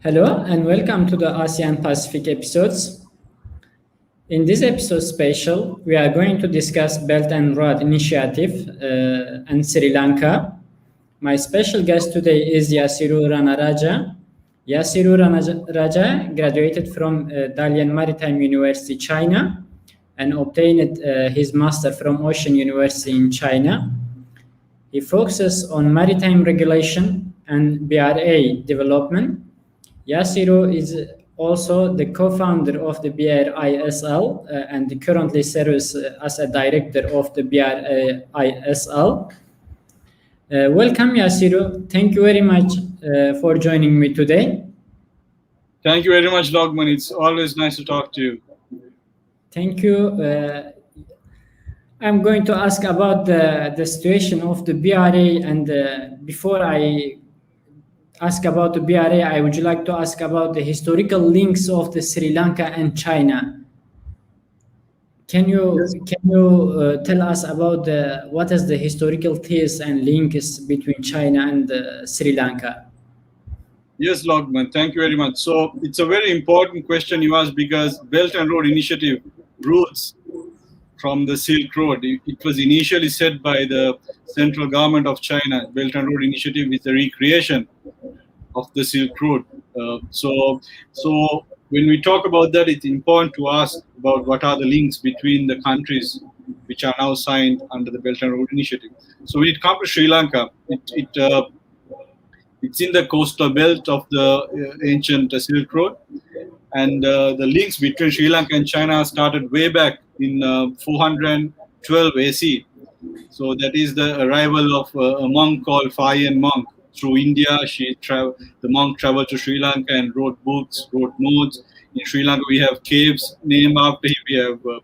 Hello and welcome to the ASEAN Pacific episodes. In this episode special, we are going to discuss Belt and Road Initiative and Sri Lanka. My special guest today is Yasiru Ranaraja. Yasiru Ranaraja graduated from Dalian Maritime University, China, and obtained his master from Ocean University in China. He focuses on maritime regulation and BRI development. Yasiru is also the co-founder of the BRISL and currently serves as a director of the BRISL. Welcome, Yasiru. Thank you very much for joining me today. Thank you very much, Lokman. It's always nice to talk to you. Thank you. I'm going to ask about the situation of the BRI, and before I ask about the BRI, I would like to ask about the historical links of the Sri Lanka and China. Can you tell us about what is the historical ties and links between China and Sri Lanka? Yes, Lokman. Thank you very much. So it's a very important question you asked because Belt and Road Initiative roots from the Silk Road. It was initially set by the central government of China. Belt and Road Initiative is a recreation of the Silk Road. So when we talk about that, it's important to ask about what are the links between the countries which are now signed under the Belt and Road Initiative. So when it comes to Sri Lanka, it's in the coastal belt of the ancient Silk Road. And the links between Sri Lanka and China started way back in 412 AC. So that is the arrival of a monk called Fayan monk through India. The monk traveled to Sri Lanka and wrote books, wrote notes. In Sri Lanka, we have caves named after him.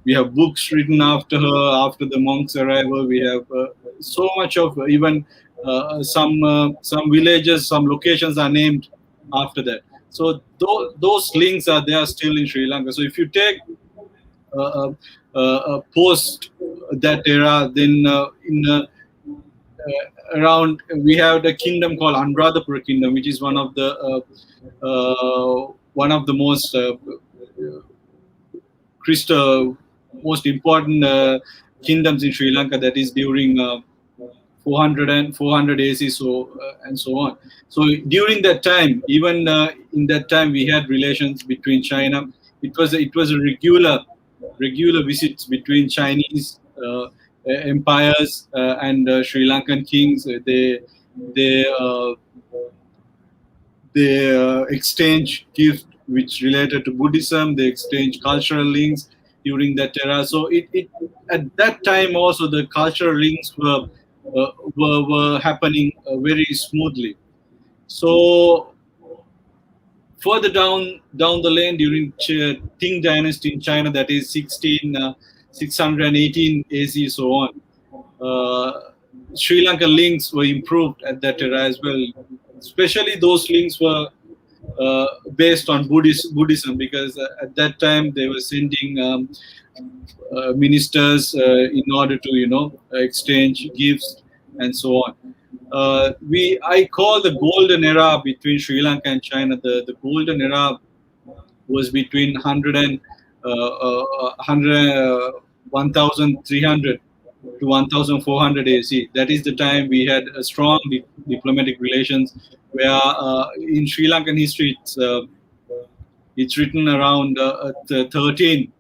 We have books written after her. After the monk's arrival, we have so much of even some villages, some locations are named after that. So those links are there still in Sri Lanka. So if you take post that era, then around we have the kingdom called Anuradhapura Kingdom, which is one of the most most important kingdoms in Sri Lanka. That is during 400 AC, and so on. So during that time, even in that time, we had relations between China. It was a regular visits between Chinese empires and Sri Lankan kings. They exchange gifts which related to Buddhism. They exchange cultural links during that era. So it at that time also the cultural links were happening very smoothly. So further down the lane during Qing dynasty in China, that is 618 AC, so on. Sri Lankan links were improved at that era as well. Especially those links were based on Buddhism, because at that time they were sending ministers in order to exchange gifts and so on. I call the golden era between Sri Lanka and China. The golden era was between 1300 to 1400 AC. That is the time we had a strong diplomatic relations. Where in Sri Lankan history, it's written around 13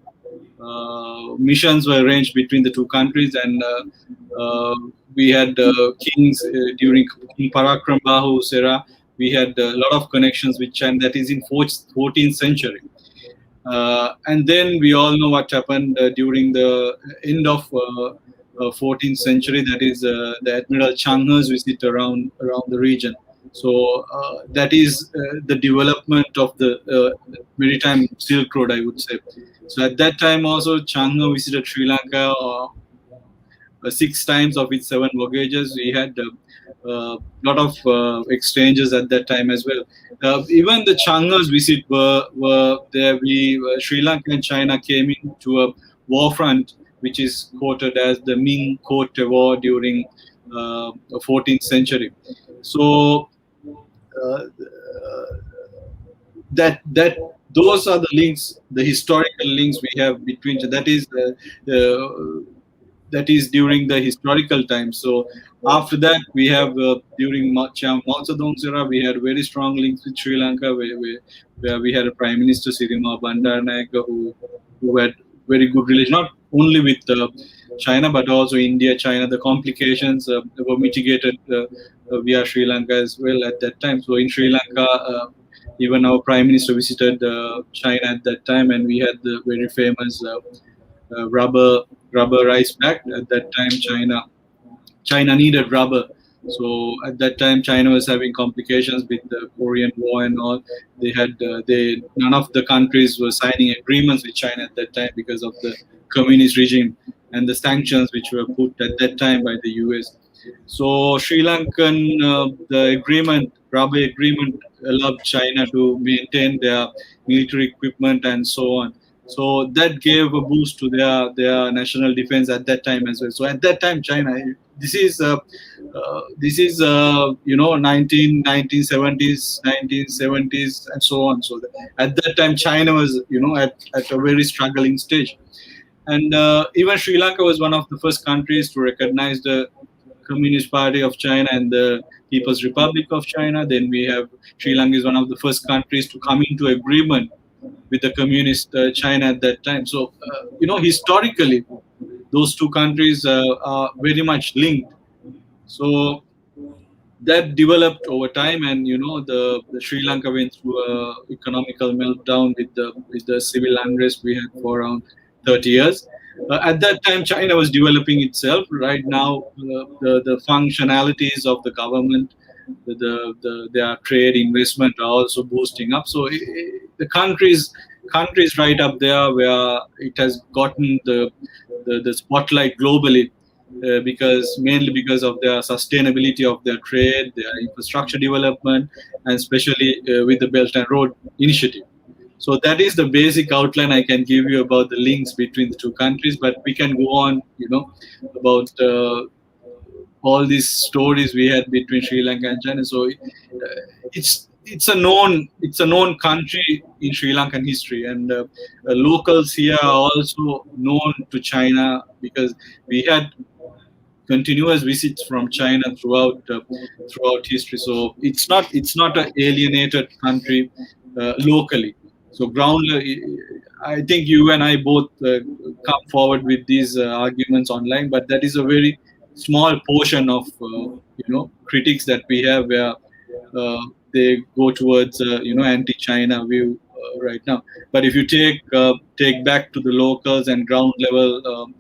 missions were arranged between the two countries, and we had kings during King Parakram Bahu's era. We had a lot of connections with China. That is in 14th century. And then we all know what happened during the end of 14th century. That is the Admiral Changhe's visit around the region. So that is the development of the maritime Silk Road, I would say. So at that time also, Changhe visited Sri Lanka 6 times of its 7 voyages. We had a lot of exchanges at that time as well. Even the Changhe's visit were there. Sri Lanka and China came into a war front, which is quoted as the Ming Cote War during the 14th century. So those are the links, the historical links we have between. That is during the historical time. So after that, we have during Mao Zedong's era, we had very strong links with Sri Lanka, where we had a Prime Minister Sirima Bandaranaike who had very good relations, not only with China but also India, China. The complications were mitigated via Sri Lanka as well at that time. So in Sri Lanka, even our Prime Minister visited China at that time, and we had the very famous rubber rice pact. At that time, China needed rubber. So at that time, China was having complications with the Korean War and all. None of the countries were signing agreements with China at that time because of the communist regime and the sanctions which were put at that time by the US. So Sri Lankan, the rubber agreement allowed China to maintain their military equipment and so on. So that gave a boost to their national defense at that time as well. So at that time, China, this is 1970s and so on. So at that time, China was at a very struggling stage, and even Sri Lanka was one of the first countries to recognize the Communist Party of China and the People's Republic of China. Then we have Sri Lanka is one of the first countries to come into agreement with the communist China at that time. So, historically, those two countries are very much linked. So that developed over time, and the Sri Lanka went through a economical meltdown with the civil unrest we had for around 30 years. At that time, China was developing itself. Right now, the functionalities of the government, their trade investment are also boosting up. So the countries right up there where it has gotten the spotlight globally, mainly because of their sustainability of their trade, their infrastructure development, and especially with the Belt and Road Initiative. So that is the basic outline I can give you about the links between the two countries. But we can go on, about all these stories we had between Sri Lanka and China. So it's a known country in Sri Lankan history, and locals here are also known to China because we had continuous visits from China throughout history. So it's not an alienated country locally. So I think you and I both come forward with these arguments online, but that is a very small portion of critics that we have where they go towards anti-China view right now. But if you take back to the locals and ground level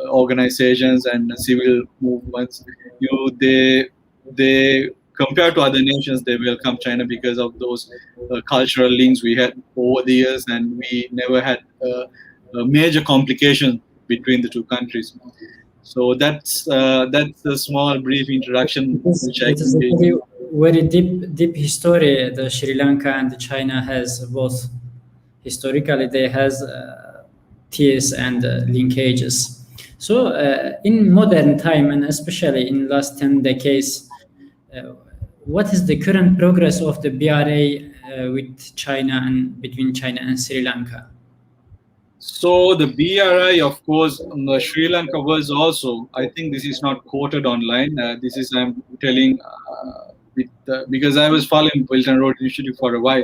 organizations and civil movements, they compared to other nations, they welcome China because of those cultural links we had over the years, and we never had a major complication between the two countries. So that's a small brief introduction which I can give you. Very deep history. The Sri Lanka and China has both historically they has ties and linkages. So in modern time, and especially in last 10 decades, what is the current progress of the BRI with China and between China and Sri Lanka? So the BRI, of course, Sri Lanka was also, I think this is not quoted online. This is I'm telling because I was following Belt and Road Initiative for a while.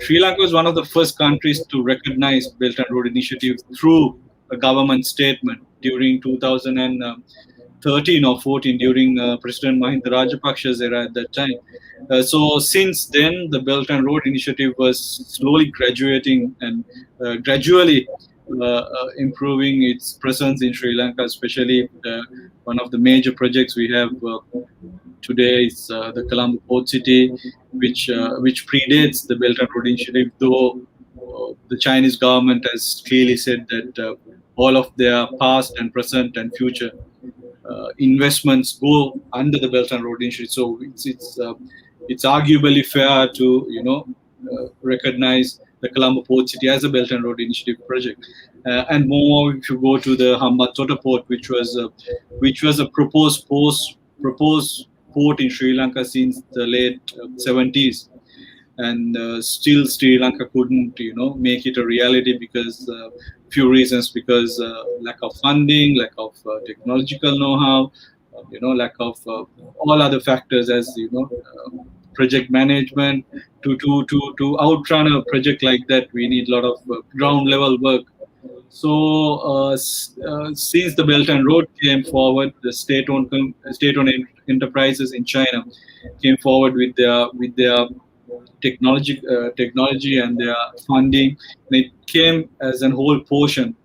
Sri Lanka was one of the first countries to recognize Belt and Road Initiative through a government statement during 2013 or 14 during President Mahinda Rajapaksa's era at that time. So since then, the Belt and Road Initiative was slowly graduating and gradually improving its presence in Sri Lanka, especially one of the major projects we have today is the Colombo Port City, which predates the Belt and Road Initiative, though the Chinese government has clearly said that all of their past and present and future investments go under the Belt and Road Initiative. So it's arguably fair to recognize the Colombo Port City as a Belt and Road Initiative project. And more, if you go to the Hambantota Port, which was a proposed port in Sri Lanka since the late 70s. and still Sri Lanka couldn't, make it a reality because few reasons, because lack of funding, lack of technological know-how, lack of all other factors, as project management. To outrun a project like that, we need a lot of ground level work. So since the Belt and Road came forward, the state-owned enterprises in China came forward with their technology and their funding. And it came as a whole portion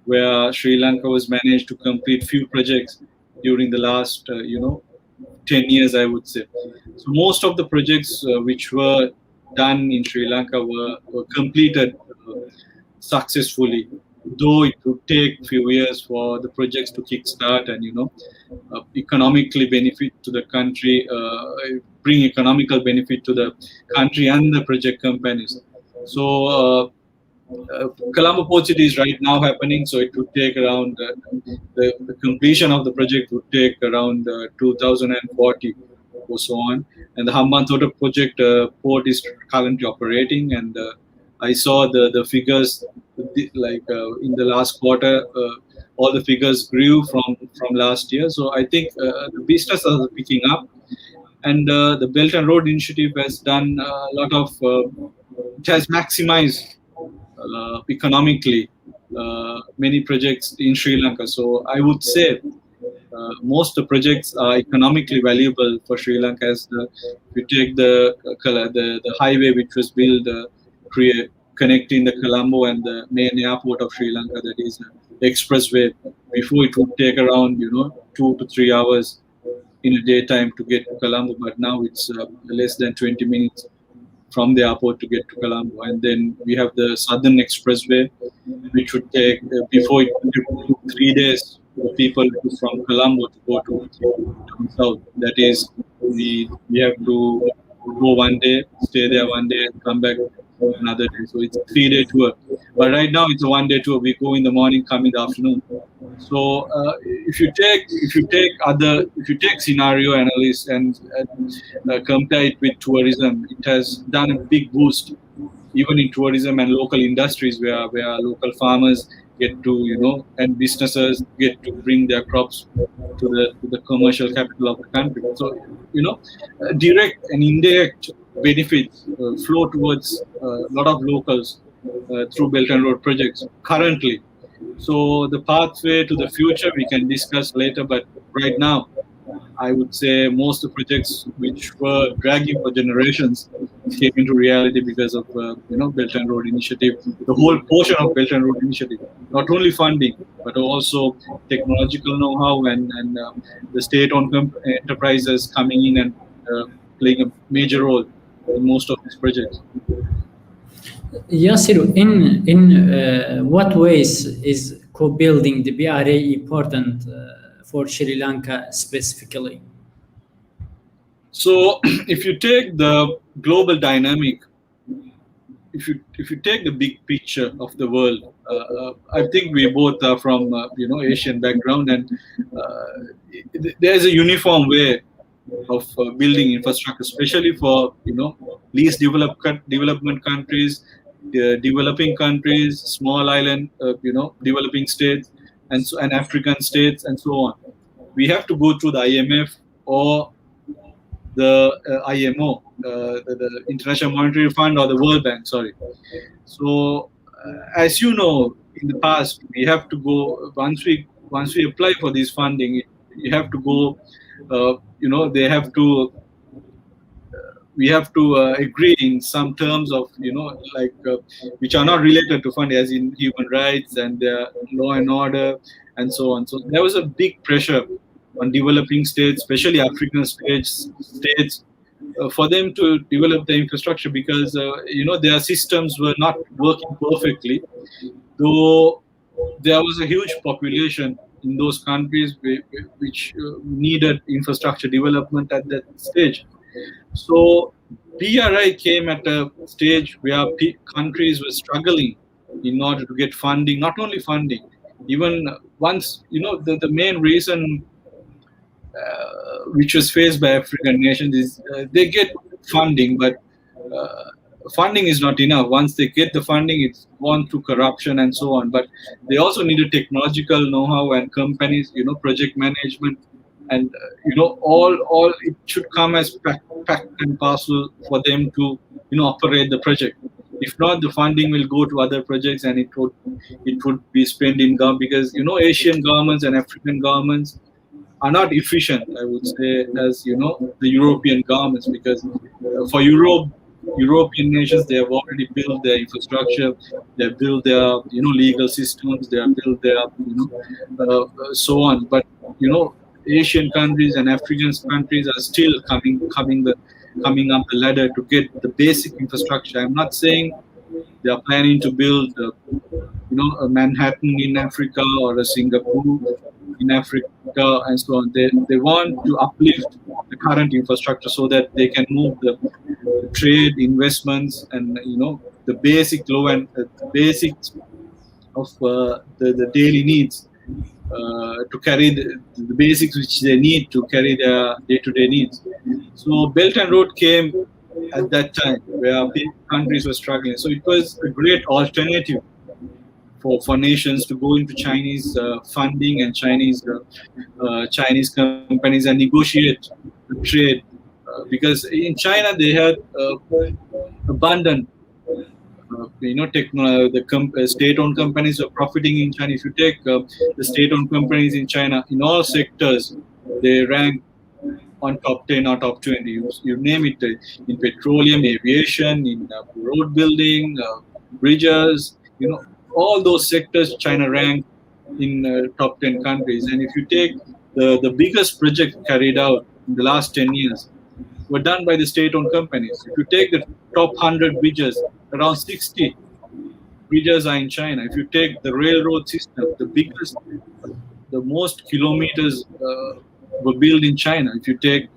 where Sri Lanka was managed to complete few projects during the last 10 years, I would say. So most of the projects which were done in Sri Lanka were completed successfully, though it would take a few years for the projects to kickstart and economically benefit to the country, bring economical benefit to the country and the project companies. So Colombo Port City is right now happening, so it would take around the completion of the project would take around 2040 or so on. And the Hambantota project port is currently operating, and I saw the figures in the last quarter. All the figures grew from last year, so I think the business are picking up, and the Belt and Road Initiative has done a lot of. It has maximized economically many projects in Sri Lanka. So I would say most of the projects are economically valuable for Sri Lanka. As if you take the highway which was built connecting the Colombo and the main airport of Sri Lanka, that is expressway. Before it would take around 2 to 3 hours in a daytime to get to Colombo, but now it's less than 20 minutes from the airport to get to Colombo. And then we have the Southern Expressway, which would take before it took 3 days for people from Colombo to go to down south. That is, we have to go one day, stay there one day, and come back another day. So it's a 3-day tour. But right now it's a 1-day tour. We go in the morning, come in the afternoon. So if you take scenario analysis and compare it with tourism, it has done a big boost, even in tourism and local industries, where local farmers get to and businesses get to bring their crops to the commercial capital of the country. So direct and indirect benefits flow towards a lot of locals through Belt and Road projects currently. So the pathway to the future we can discuss later, but right now I would say most of the projects which were dragging for generations came into reality because of Belt and Road Initiative. The whole portion of Belt and Road Initiative, not only funding but also technological know-how and the state-owned enterprises coming in and playing a major role in most of these projects. Yasiru, in what ways is co-building the BRA important for Sri Lanka specifically? So, if you take the global dynamic, if you take the big picture of the world, I think we both are from Asian background, and there's a uniform way of building infrastructure, especially for least development countries, developing countries, small island, developing states, and African states, and so on. We have to go through the IMF or the IMO, the International Monetary Fund, or the World Bank. Sorry. So, as you know, in the past, we have to go once we apply for this funding. You have to go. They have to. We have to agree in some terms of which are not related to funding, as in human rights and law and order and so on. So there was a big pressure on developing states, especially African states, for them to develop the infrastructure because their systems were not working perfectly, though there was a huge population in those countries which needed infrastructure development at that stage. So BRI came at a stage where countries were struggling in order to get funding, not only funding, even once, the main reason which was faced by African nations is they get funding, but funding is not enough. Once they get the funding, it's gone through corruption and so on. But they also need a technological know-how and companies, project management, and all it should come as pact and parcel for them to operate the project. If not, the funding will go to other projects, and it would be spent in government, because Asian governments and African governments are not efficient, I would say, as the European governments, because for European nations, they have already built their infrastructure, they have built their legal systems, they have built their so on. But Asian countries and African countries are still coming up the ladder to get the basic infrastructure. I'm not saying they are planning to build a Manhattan in Africa or a Singapore in Africa and so on. They want to uplift the current infrastructure so that they can move the trade, investments, and the basic low and the basics of the daily needs to carry the basics which they need to carry their day-to-day needs. So Belt and Road came at that time where big countries were struggling. So it was a great alternative for nations to go into Chinese funding and Chinese companies and negotiate the trade, because in China they had abundant state-owned companies are profiting in China. If you take the state-owned companies in China, in all sectors, they rank on top 10 or top 20. You name it, in petroleum, aviation, in road building, bridges, all those sectors, China ranked in top 10 countries. And if you take the biggest project carried out in the last 10 years, were done by the state-owned companies. If you take the top 100 bridges, around 60 bridges are in China. If you take the railroad system, the most kilometers were built in China. If you take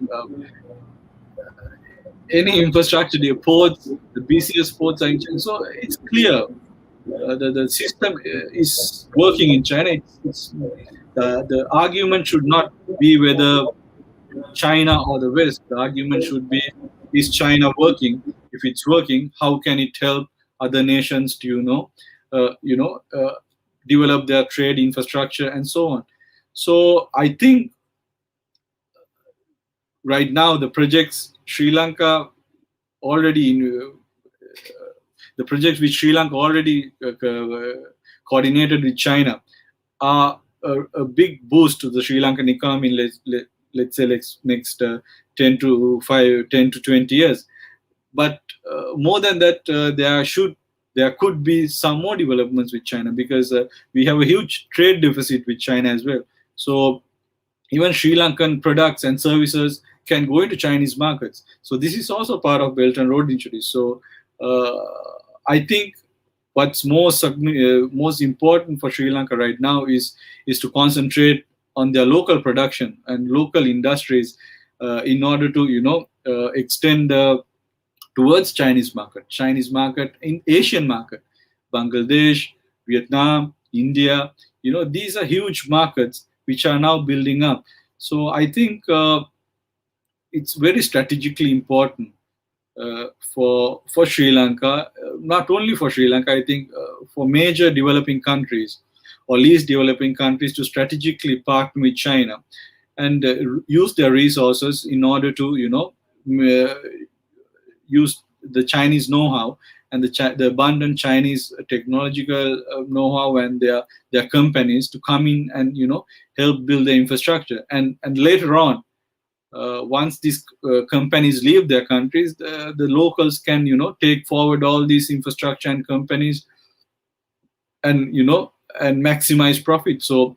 any infrastructure, the ports, the busiest ports are in China. So it's clear the system is working in China. The argument should not be whether China or the West. The argument should be, is China working? If it's working, how can it help other nations to develop their trade infrastructure and so on? So I think right now the projects Sri Lanka already the projects which Sri Lanka already coordinated with China are a big boost to the Sri Lankan economy. Let's say next 10 to 20 years. But more than that, there could be some more developments with China, because we have a huge trade deficit with China as well. So even Sri Lankan products and services can go into Chinese markets. So this is also part of Belt and Road Initiative. So I think what's most important for Sri Lanka right now is to concentrate on their local production and local industries in order to extend towards Chinese market in Asian market, Bangladesh, Vietnam, India. These are huge markets which are now building up. So I think it's very strategically important for Sri Lanka, not only for Sri Lanka. I think for major developing countries or least developing countries to strategically partner with China and use their resources in order to use the Chinese know-how and the abundant Chinese technological know-how and their companies to come in and help build the infrastructure, and later on, once these companies leave their countries, the locals can take forward all these infrastructure and companies and and maximize profit. So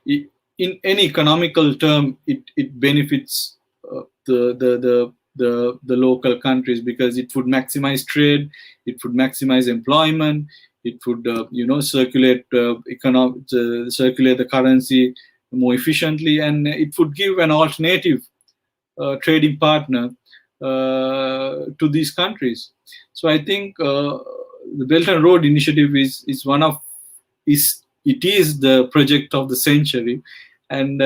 in any economical term, it benefits the local countries, because it would maximize trade, it would maximize employment, it would circulate circulate the currency more efficiently, and it would give an alternative trading partner to these countries. So I think the Belt and Road Initiative is the project of the century, and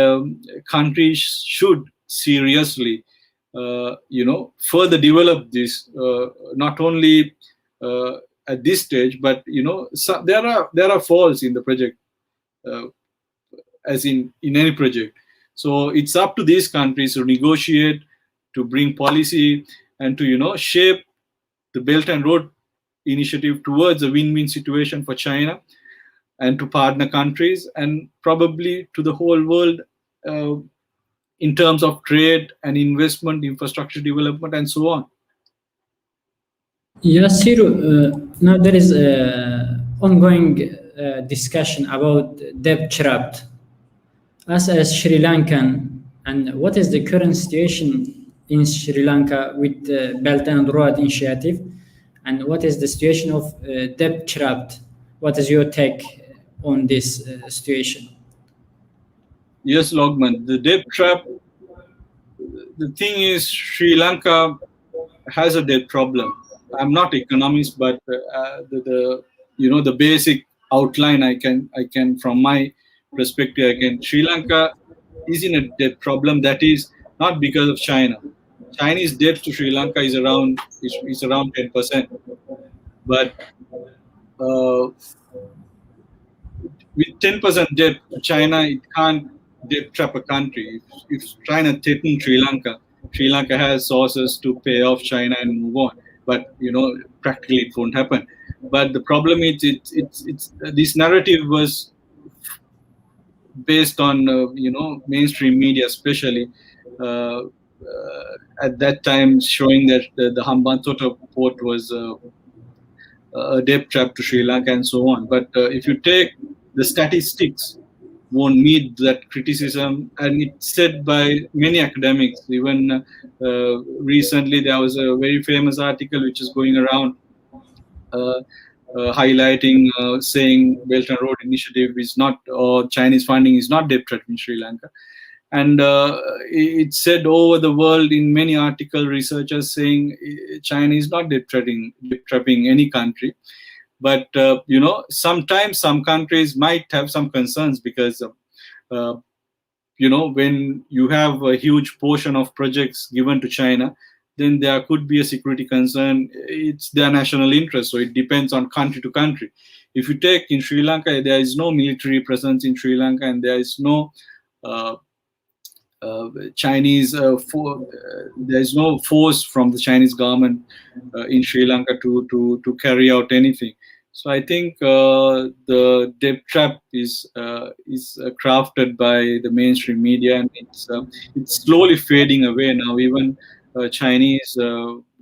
countries should seriously further develop this, not only at this stage, but there are faults in the project, as in any project. So it's up to these countries to negotiate, to bring policy, and to shape the Belt and Road Initiative towards a win-win situation for China and to partner countries, and probably to the whole world, in terms of trade and investment, infrastructure development, and so on. Yasiru, now there is ongoing discussion about debt trap. As a Sri Lankan, and what is the current situation in Sri Lanka with the Belt and Road Initiative, and what is the situation of debt trap? What is your take on this situation? Yes, Lokman, the debt trap. The thing is, Sri Lanka has a debt problem. I'm not economist, but the basic outline I can from my perspective, Sri Lanka is in a debt problem that is not because of China. Chinese debt to Sri Lanka is around 10%, but with 10% debt to China, it can't debt trap a country. If China threatens Sri Lanka has sources to pay off China and move on. But practically it won't happen. But the problem is, it's this narrative was based on mainstream media, especially at that time, showing that the Hambantota port was a debt trap to Sri Lanka and so on. But if you take the statistics, won't meet that criticism, and it's said by many academics. Even recently, there was a very famous article which is going around highlighting, saying Belt and Road Initiative is not, or Chinese funding is not debt trap in Sri Lanka. And it's said over the world in many articles, researchers saying China is not debt trapping any country. But sometimes some countries might have some concerns because when you have a huge portion of projects given to China, then there could be a security concern. It's their national interest, so it depends on country to country. If you take in Sri Lanka, there is no military presence in Sri Lanka, and there is no Chinese there is no force from the Chinese government in Sri Lanka to carry out anything. So I think the debt trap is crafted by the mainstream media, and it's slowly fading away now. Even Chinese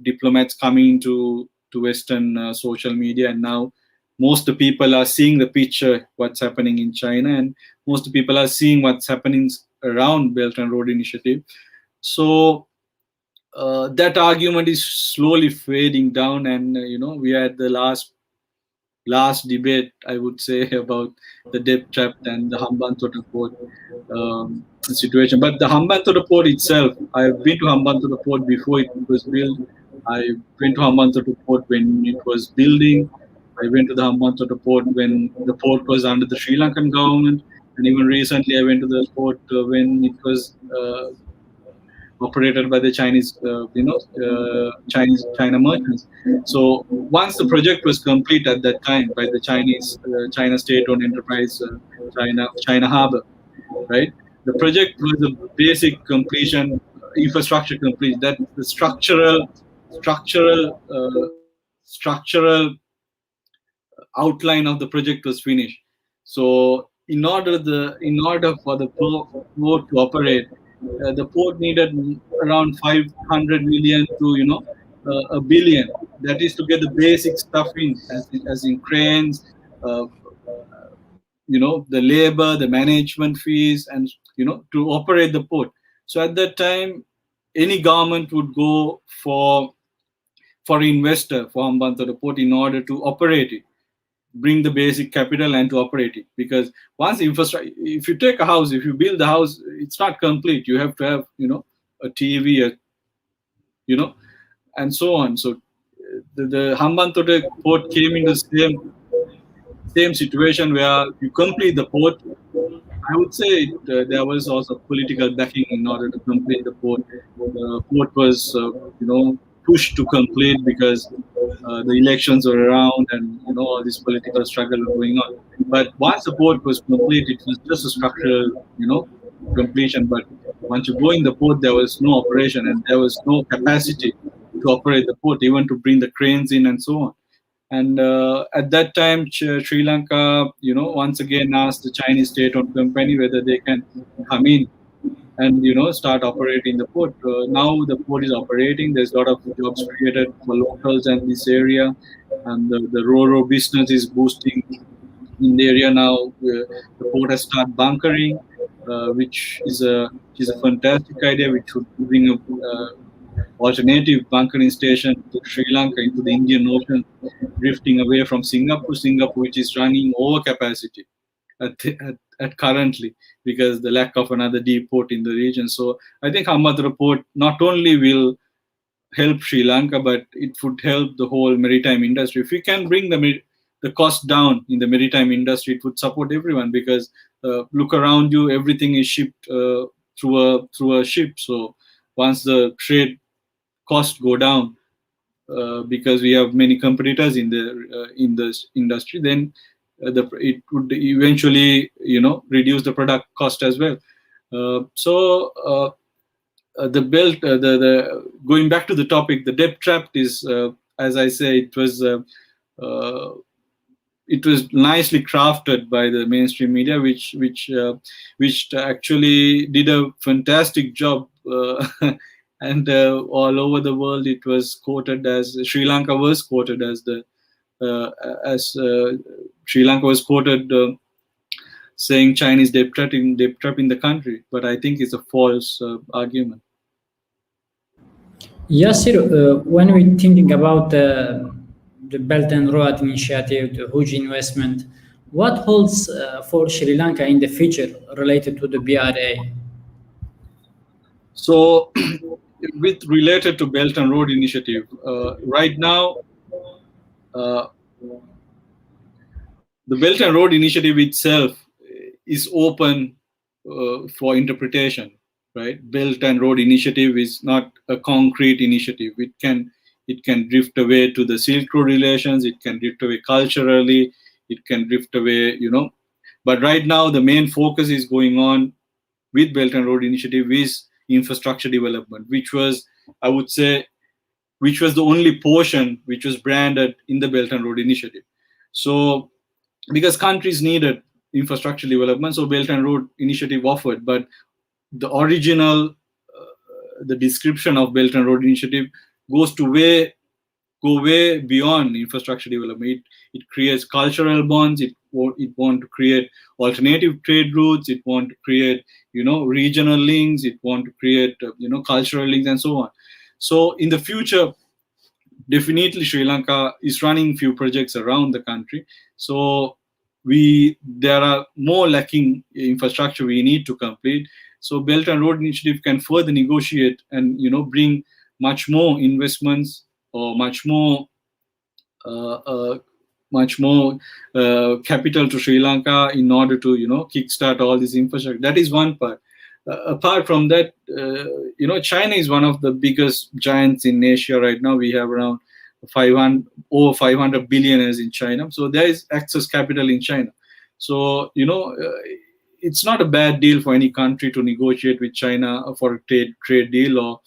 diplomats coming to Western social media, and now most of the people are seeing the picture, what's happening in China, and most of the people are seeing what's happening around Belt and Road Initiative. So that argument is slowly fading down, and we are at the last debate, I would say, about the debt trap and the Hambantota port situation. But the Hambantota port itself, I've been to Hambantota port before it was built. I went to Hambantota port when it was building. I went to the Hambantota port when the port was under the Sri Lankan government. And even recently, I went to the port when it was operated by the Chinese, China merchants. So once the project was complete at that time by the China state-owned enterprise, China Harbor, right? The project was a basic completion, infrastructure complete. That the structural outline of the project was finished. So in order for the port to operate, the port needed around 500 million to a billion. That is to get the basic stuff in, as in cranes, the labor, the management fees, and to operate the port. So at that time, any government would go for investor for Hambantota port in order to operate it, bring the basic capital and to operate it. Because once infrastructure, if you take a house, if you build the house, it's not complete. You have to have a TV, and so on. So the Hambantota port came in the same situation where you complete the port, I would say there was also political backing in order to complete the port. The port was, pushed to complete because the elections were around, and all this political struggle was going on. But once the port was complete, it was just a structural, completion. But once you go in the port, there was no operation, and there was no capacity to operate the port, even to bring the cranes in and so on. And at that time, Sri Lanka, once again asked the Chinese state-owned company whether they can come in and start operating the port. Now the port is operating. There's a lot of jobs created for locals in this area, and the ro-ro business is boosting in the area now. The port has started bunkering, which is a fantastic idea, which would bring a alternative bunkering station to Sri Lanka into the Indian Ocean, drifting away from Singapore, which is running over capacity at currently because the lack of another deep port in the region. So I think Hambantota port not only will help Sri Lanka, but it would help the whole maritime industry. If we can bring the cost down in the maritime industry, it would support everyone because look around you, everything is shipped through a ship. So once the trade costs go down, because we have many competitors in the industry, then it would eventually reduce the product cost as well. The belt, the going back to the topic, the debt trap is, as I say, it was nicely crafted by the mainstream media, which actually did a fantastic job. And all over the world, it was quoted as Sri Lanka was quoted as Sri Lanka was quoted saying Chinese debt trap in the country. But I think it's a false argument. Yasiru, when we're thinking about the Belt and Road Initiative, the huge investment, what holds for Sri Lanka in the future related to the BRI? So, related to Belt and Road Initiative, right now, the Belt and Road Initiative itself is open for interpretation, right? Belt and Road Initiative is not a concrete initiative. It can drift away to the Silk Road relations. It can drift away culturally. It can drift away, But right now, the main focus is going on with Belt and Road Initiative is infrastructure development, which was, I would say, the only portion which was branded in the Belt and Road Initiative. So, because countries needed infrastructure development, so Belt and Road Initiative offered, but the original, the description of Belt and Road Initiative goes to go way beyond infrastructure development. It creates cultural bonds. It want to create alternative trade routes. It want to create regional links. It want to create cultural links and so on. So in the future, definitely Sri Lanka is running few projects around the country. So there are more lacking infrastructure we need to complete. So Belt and Road Initiative can further negotiate and bring much more investments or much more capital to Sri Lanka in order to kickstart all this infrastructure. That is one part. Apart from that, China is one of the biggest giants in Asia right now. We have around 500 billionaires in China. So there is access capital in China. So it's not a bad deal for any country to negotiate with China for a trade deal or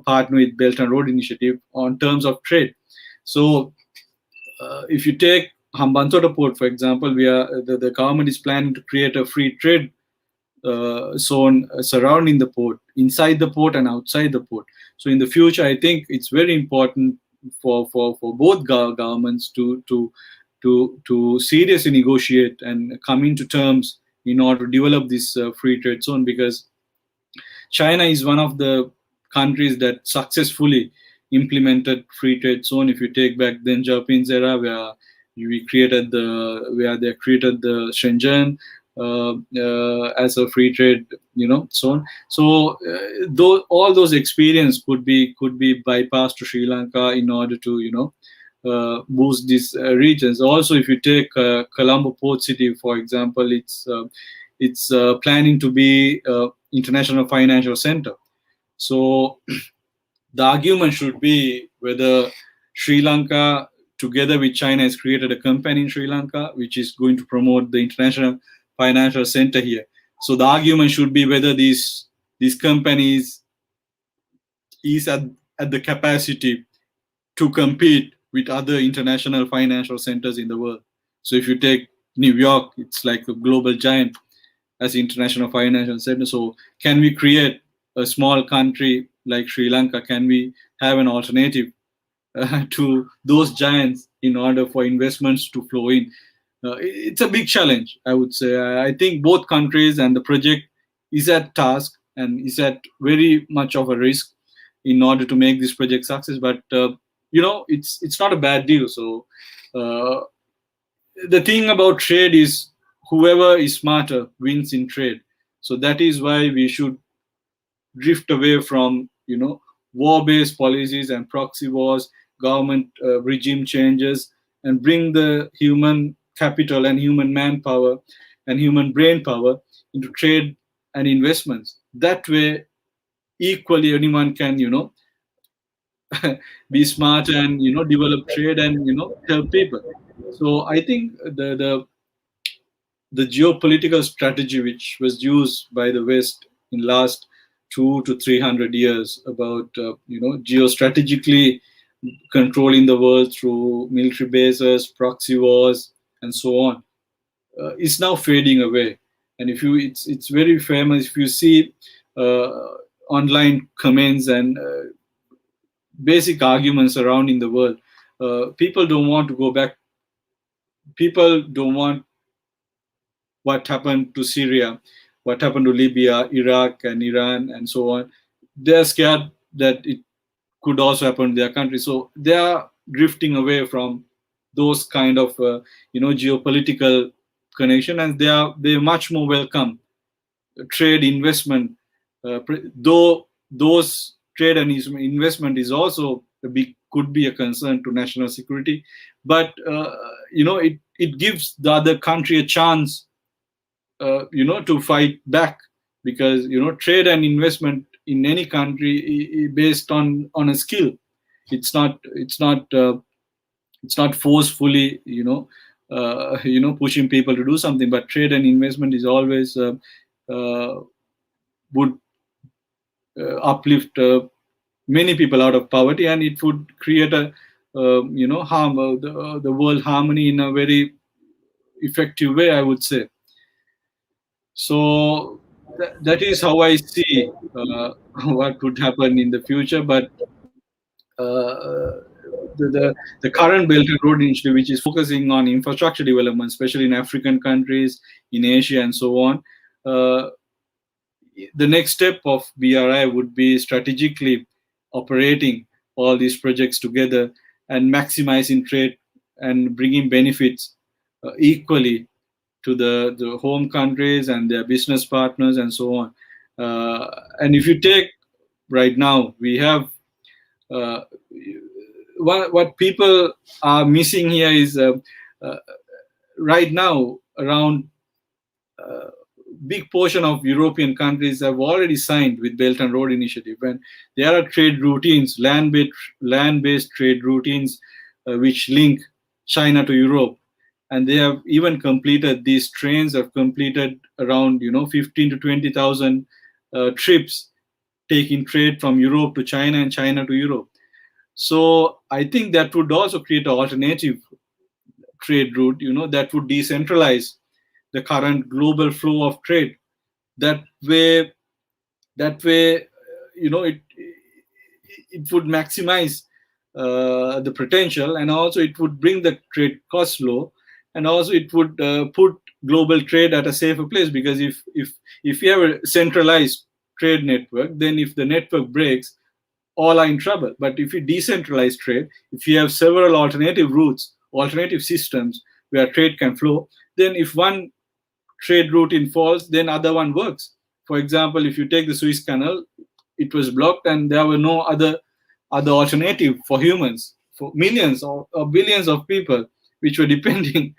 partner with Belt and Road Initiative on terms of trade. So if you take Hambantota port, for example, the government is planning to create a free trade zone surrounding the port, inside the port and outside the port. So in the future, I think it's very important for both governments to seriously negotiate and come into terms in order to develop this free trade zone, because China is one of the countries that successfully implemented free trade zone. If you take back Deng Xiaoping's era, where they created the Shenzhen as a free trade zone. So all those experience could be bypassed to Sri Lanka in order to boost these regions. Also, if you take Colombo Port City, for example, it's planning to be international financial center. So the argument should be whether Sri Lanka, together with China, has created a company in Sri Lanka which is going to promote the international financial center here. So the argument should be whether these companies is at the capacity to compete with other international financial centers in the world. So if you take New York, it's like a global giant as international financial center. So can we create a small country like Sri Lanka? Can we have an alternative to those giants in order for investments to flow in? It's a big challenge, I would say. I think both countries and the project is at task and is at very much of a risk in order to make this project success. But it's not a bad deal. So the thing about trade is whoever is smarter wins in trade. So that is why we should drift away from war-based policies and proxy wars, government regime changes, and bring the human capital and human manpower and human brain power into trade and investments. That way, equally anyone can be smart and develop trade and help people. So I think the geopolitical strategy which was used by the West in last 200 to 300 years about geostrategically controlling the world through military bases, proxy wars, and so on, is now fading away. And it's very famous. If you see online comments and basic arguments surrounding the world, people don't want to go back. People don't want what happened to Syria, what happened to Libya, Iraq, and Iran, and so on. They're scared that it could also happen to their country. So they are drifting away from those kind of geopolitical connection, and they much more welcome trade investment. Though those trade and investment is also could be a concern to national security, but it gives the other country a chance to fight back, because trade and investment in any country based on a skill. It's not forcefully pushing people to do something, but trade and investment is always would uplift many people out of poverty, and it would create a the world harmony in a very effective way, I would say. So that is how I see what could happen in the future. But the current Belt and Road Initiative, which is focusing on infrastructure development, especially in African countries, in Asia, and so on, the next step of BRI would be strategically operating all these projects together and maximizing trade and bringing benefits equally to the home countries and their business partners and so on. And if you take right now, we have what people are missing here is right now around big portion of European countries have already signed with Belt and Road Initiative, and there are trade routines, land-based trade routines, which link China to Europe, and they have even completed, these trains have completed around 15 to 20,000 trips, taking trade from Europe to China and China to Europe. So I think that would also create an alternative trade route, that would decentralize the current global flow of trade. That way, it would maximize the potential, and also it would bring the trade cost low, and also it would put global trade at a safer place, because if you have a centralized trade network, then if the network breaks, all are in trouble. But if you decentralize trade, if you have several alternative routes, alternative systems where trade can flow, then if one trade route falls, then other one works. For example, if you take the Suez Canal, it was blocked and there were no other alternative for humans, for millions or billions of people which were depending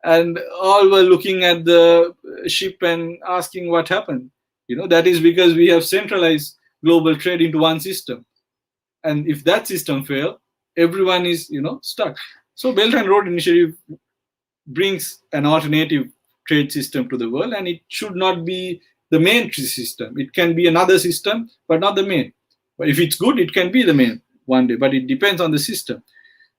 and all were looking at the ship and asking what happened. That is because we have centralized global trade into one system, and if that system fail, everyone is stuck. So Belt and Road Initiative brings an alternative trade system to the world, and it should not be the main system. It can be another system, but not the main. But if it's good, it can be the main one day, but it depends on the system.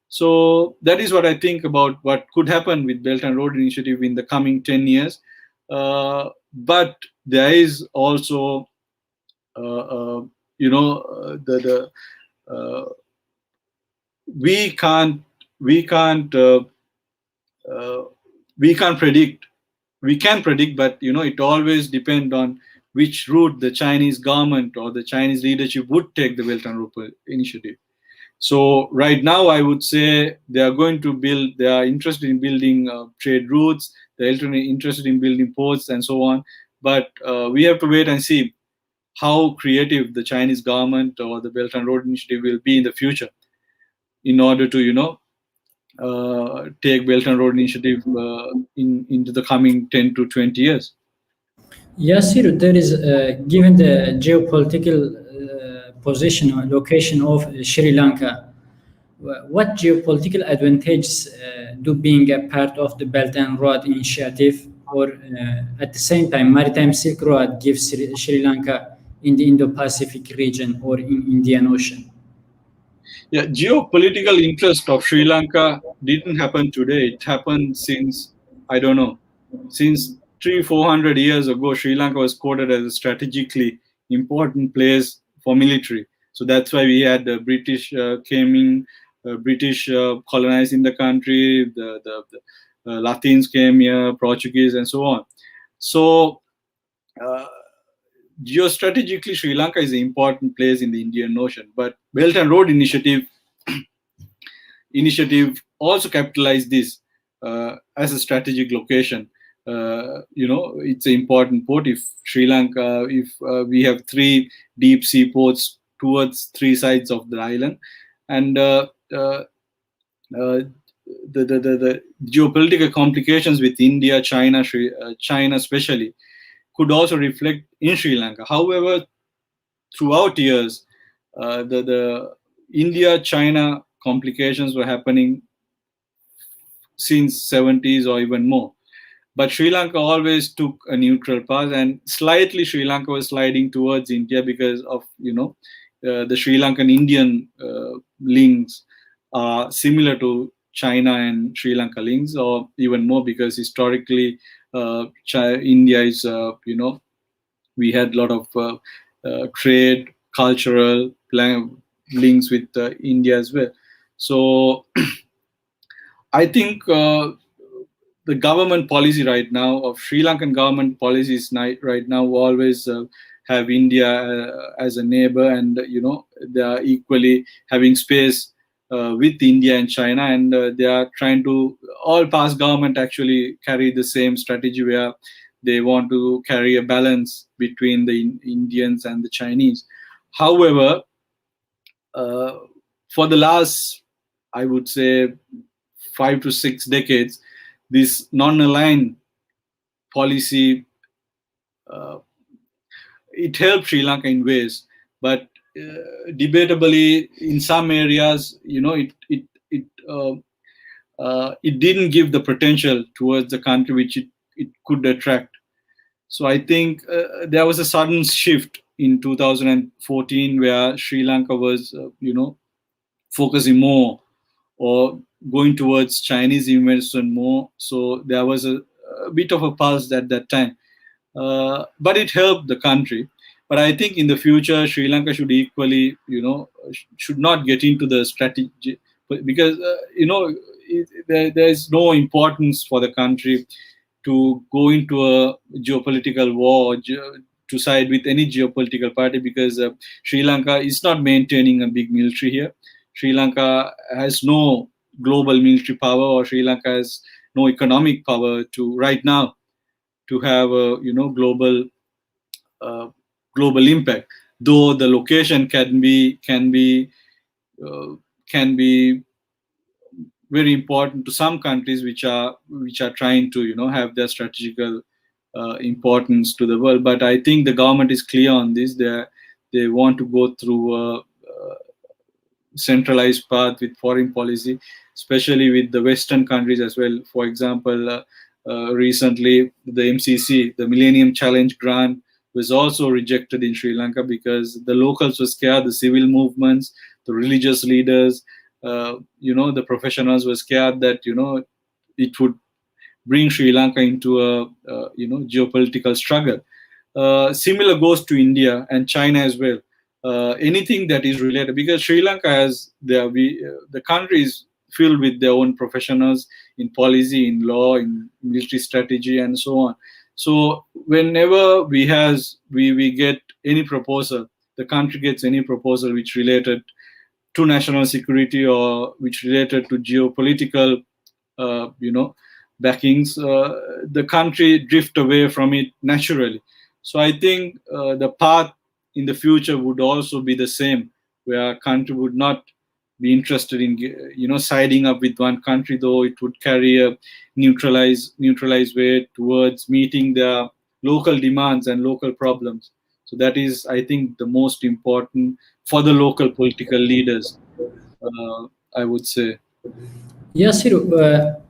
So that is what I think about what could happen with Belt and Road Initiative in the coming 10 years. But there is also, the we can't we can't we can't predict. We can predict, but it always depends on which route the Chinese government or the Chinese leadership would take the Belt and Road Initiative. So right now, I would say they are interested in building trade routes, they're interested in building ports and so on. But we have to wait and see how creative the Chinese government or the Belt and Road Initiative will be in the future in order to, take Belt and Road Initiative into the coming 10 to 20 years. Yasiru, there is, given the geopolitical position or location of Sri Lanka, what geopolitical advantages do being a part of the Belt and Road Initiative, or at the same time, Maritime Silk Road gives Sri Lanka in the Indo-Pacific region or in Indian Ocean? Yeah, geopolitical interest of Sri Lanka didn't happen today. It happened since, I don't know, since 300-400 years ago. Sri Lanka was quoted as a strategically important place for military. So that's why we had the British came in, British colonizing the country, the Latins came here, Portuguese, and so on. So geostrategically, Sri Lanka is an important place in the Indian Ocean. But Belt and Road Initiative also capitalized this as a strategic location. It's an important port. If Sri Lanka, if we have 3 deep sea ports towards 3 sides of the island, and the geopolitical complications with India, China, China especially, could also reflect in Sri Lanka. However, throughout years, the India-China complications were happening since 70s or even more. But Sri Lanka always took a neutral path, and slightly Sri Lanka was sliding towards India because of the Sri Lankan Indian links are similar to China and Sri Lanka links, or even more because historically India is we had a lot of trade, cultural links with India as well. So I think the government policy right now of Sri Lankan government policies right now always have India as a neighbor, and they are equally having space with India and China, and they are trying to, all past government actually carry the same strategy where they want to carry a balance between the Indians and the Chinese. However, for the last, I would say, 5 to 6 decades, this non-aligned policy it helped Sri Lanka in ways, but debatably in some areas, it didn't give the potential towards the country which it could attract. So I think there was a sudden shift in 2014 where Sri Lanka was, focusing more or going towards Chinese investment more. So there was a bit of a pulse at that time. But it helped the country. But I think in the future, Sri Lanka should equally, should not get into the strategy, because, there is no importance for the country to go into a geopolitical war, to side with any geopolitical party, because Sri Lanka is not maintaining a big military here. Sri Lanka has no global military power, or Sri Lanka has no economic power to right now to have a global impact. Though the location can be very important to some countries which are trying to have their strategical importance to the world. But I think the government is clear on this. They want to go through a centralized path with foreign policy, especially with the Western countries as well. For example, recently the MCC, the Millennium Challenge Grant, was also rejected in Sri Lanka because the locals were scared, the civil movements, the religious leaders, the professionals were scared that it would bring Sri Lanka into a geopolitical struggle. Similar goes to India and China as well. Anything that is related, because Sri Lanka has the country is filled with their own professionals in policy, in law, in military strategy, and so on. So whenever we get any proposal, the country gets any proposal which related to national security or which related to geopolitical, backings, the country drift away from it naturally. So I think the path in the future would also be the same, where a country would not be interested in siding up with one country, though it would carry a neutralized way towards meeting their local demands and local problems. So that is, I think, the most important for the local political leaders, I would say. Yasiru,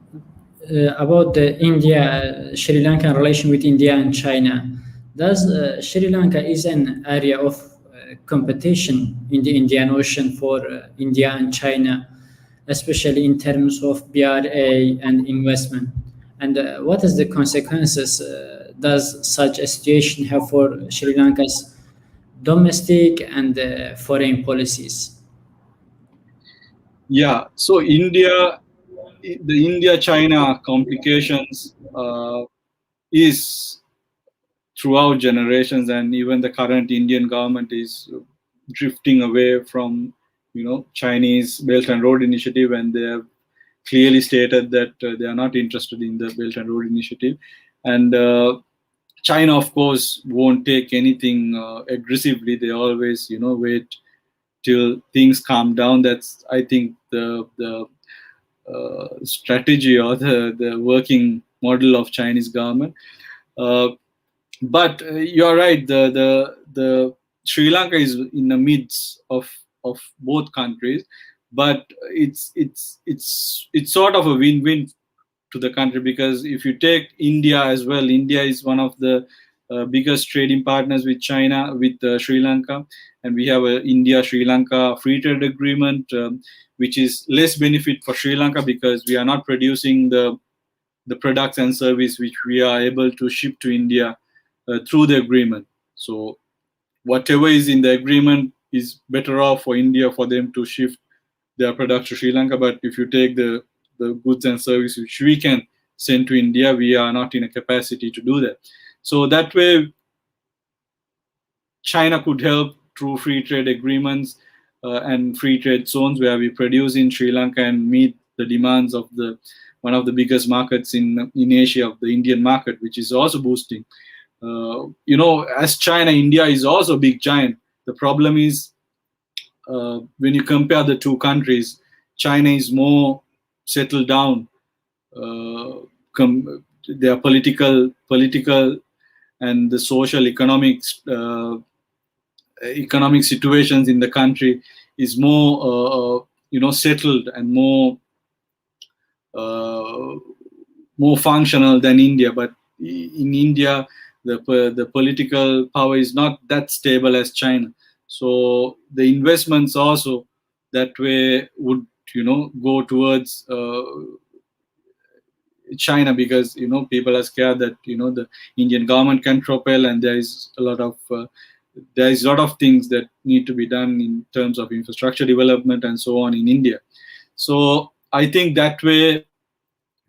about the Sri Lankan relation with India and China, does Sri Lanka is an area of competition in the Indian Ocean for India and China, especially in terms of BRA and investment? And what is the consequences does such a situation have for Sri Lanka's domestic and foreign policies? Yeah, so the India-China complications is throughout generations, and even the current Indian government is drifting away from Chinese Belt and Road Initiative, and they have clearly stated that they are not interested in the Belt and Road Initiative. And China, of course, won't take anything aggressively. They always wait till things calm down. That's, I think, the strategy or the working model of Chinese government. But you're right. The Sri Lanka is in the midst of both countries, but it's sort of a win-win to the country, because if you take India as well, India is one of the biggest trading partners with China, with Sri Lanka, and we have a India-Sri Lanka free trade agreement, which is less benefit for Sri Lanka because we are not producing the products and service which we are able to ship to India through the agreement. So whatever is in the agreement is better off for India, for them to shift their products to Sri Lanka. But if you take the goods and services which we can send to India, we are not in a capacity to do that. So that way, China could help through free trade agreements and free trade zones where we produce in Sri Lanka and meet the demands of one of the biggest markets in Asia, of the Indian market, which is also boosting. As China, India is also a big giant. The problem is when you compare the two countries, China is more settled down. Their political and the social economic situations in the country is more settled and more functional than India. But in India, the political power is not that stable as China. So the investments also that way would go towards China, because people are scared that the Indian government can propel, and there is a lot of things that need to be done in terms of infrastructure development and so on in India. So I think that way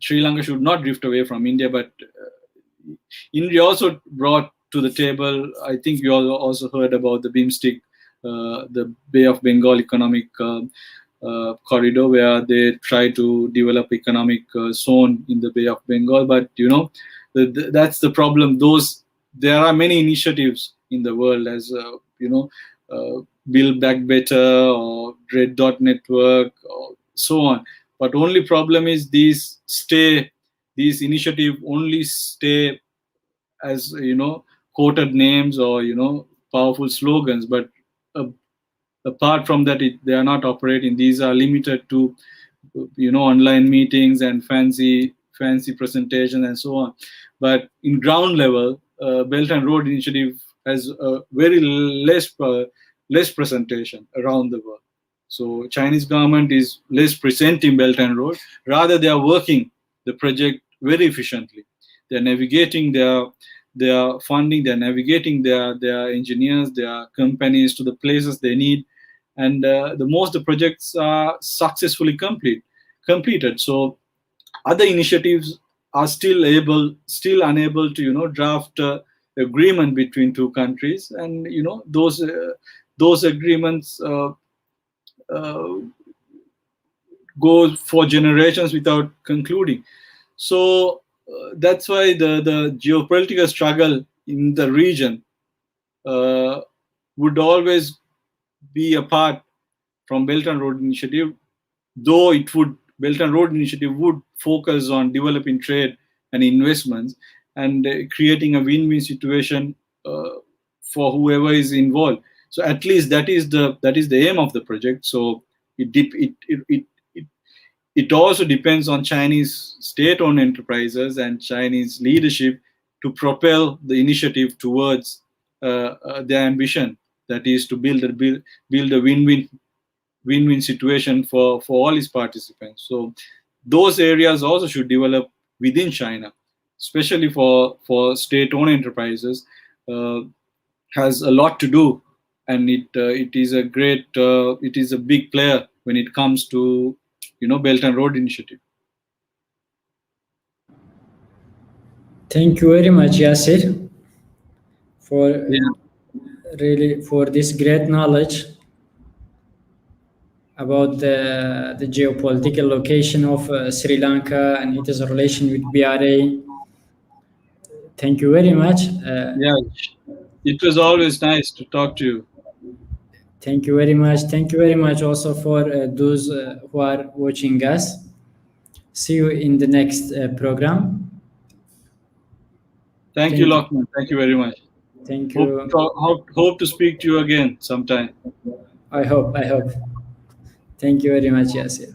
Sri Lanka should not drift away from India, but India also brought to the table, I think you all also heard about the BIMSTEC, the Bay of Bengal economic corridor, where they try to develop economic zone in the Bay of Bengal. But that's the problem. There are many initiatives in the world, as Build Back Better or Red Dot Network or so on. But only problem is these initiative only stay as quoted names or powerful slogans, but uh, apart from that they are not operating. These are limited to online meetings and fancy presentations and so on. But in ground level, Belt and Road Initiative has very less presentation around the world. So Chinese government is less presenting Belt and Road. Rather, they are working the project very efficiently. They are navigating their funding. They are navigating their engineers, their companies to the places they need, and the projects are successfully completed. So other initiatives are still unable to draft agreement between two countries, and those agreements go for generations without concluding. So that's why the geopolitical struggle in the region would always be apart from Belt and Road Initiative, though Belt and Road Initiative would focus on developing trade and investments and creating a win-win situation for whoever is involved. So at least that is the aim of the project. So it also depends on Chinese state-owned enterprises and Chinese leadership to propel the initiative towards their ambition, that is to build a win-win situation for all its participants. So those areas also should develop within China, especially for state-owned enterprises. Has a lot to do, and it is a big player when it comes to Belt and Road Initiative. Thank you very much, Yasir, for this great knowledge about the geopolitical location of Sri Lanka and its relation with BRI. Thank you very much. It was always nice to talk to you. Thank you very much. Thank you very much also for those who are watching us. See you in the next program. Thank you, Lokman. Thank you very much. Thank you. Hope to speak to you again sometime. I hope. Thank you very much, Yasir.